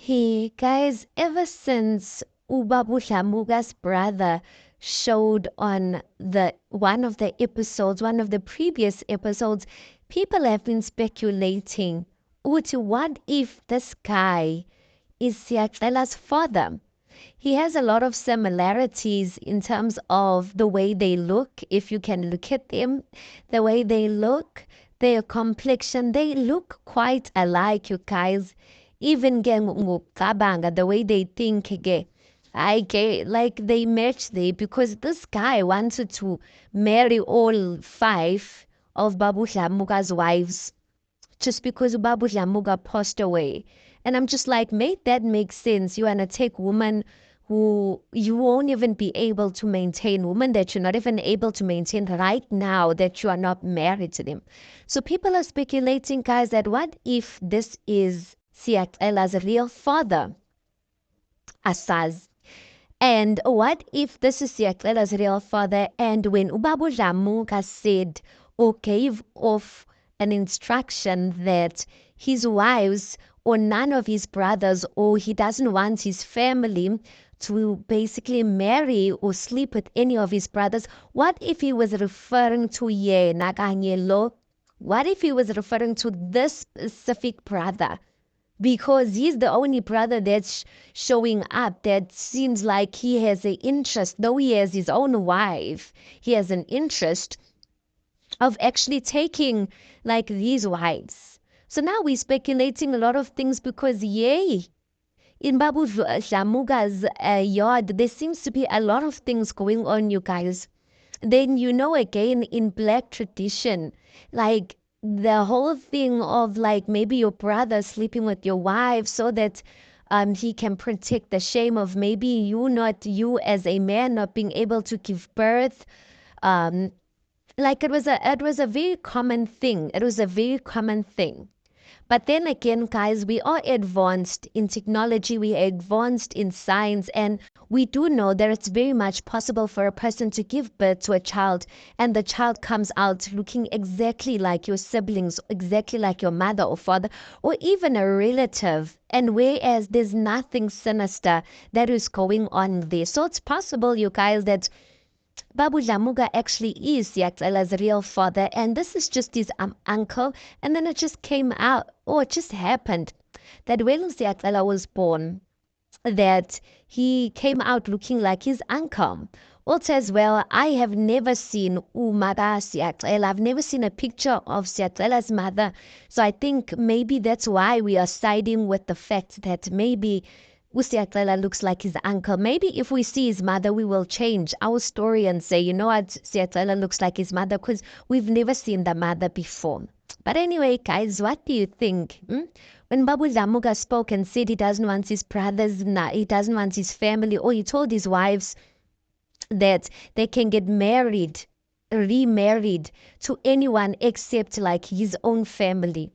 Hey guys, ever since Ubabu Shamuga's brother showed on the one of the previous episodes, people have been speculating, Uti, what if this guy is Siakela's father? He has a lot of similarities in terms of the way they look. If you can look at them, the way they look, their complexion, they look quite alike, you guys. Even ngokugabanga, the way they think, I get like they match there because this guy wanted to marry all five of Babu Shamuga's wives just because Babu Shamuga passed away. And I'm just like, make that make sense. You want to take women who you won't even be able to maintain, women that you're not even able to maintain right now that you are not married to them. So people are speculating, guys, that what if this is Siakela's real father, Asaz? And what if this is Siakela's real father? And when Ubabu Jamuka said or gave off an instruction that his wives or none of his brothers or he doesn't want his family to basically marry or sleep with any of his brothers, what if he was referring to Ye Naganyelo? What if he was referring to this specific brother? Because he's the only brother that's showing up that seems like he has an interest, though he has his own wife, he has an interest of actually taking like these wives. So now we're speculating a lot of things because yay, in Babu Shamuga's yard, there seems to be a lot of things going on, you guys. Then again in black tradition, like the whole thing of like maybe your brother sleeping with your wife so that he can protect the shame of maybe you as a man not being able to give birth. um like it was a very common thing. It was a very common thing. But then again, guys, we are advanced in technology, we are advanced in science, and we do know that it's very much possible for a person to give birth to a child and the child comes out looking exactly like your siblings, exactly like your mother or father, or even a relative. And whereas there's nothing sinister that is going on there. So it's possible, you guys, that Babu Jamuga actually is Yaktela's real father, and this is just his uncle. And then it just came out, or it just happened, that when Yaktela was born, that he came out looking like his uncle. Also, as well, I have never seen Umara Siatlela. I've never seen a picture of Siatlela's mother. So I think maybe that's why we are siding with the fact that maybe Usiatlela looks like his uncle. Maybe if we see his mother, we will change our story and say, you know what, Siatlela looks like his mother because we've never seen the mother before. But anyway, guys, what do you think? When Babu Zamuga spoke and said he doesn't want his brothers, he doesn't want his family, or he told his wives that they can get married, remarried to anyone except like his own family.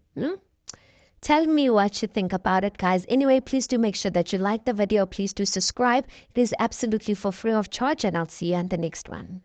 Tell me what you think about it, guys. Anyway, please do make sure that you like the video. Please do subscribe. It is absolutely for free of charge, and I'll see you on the next one.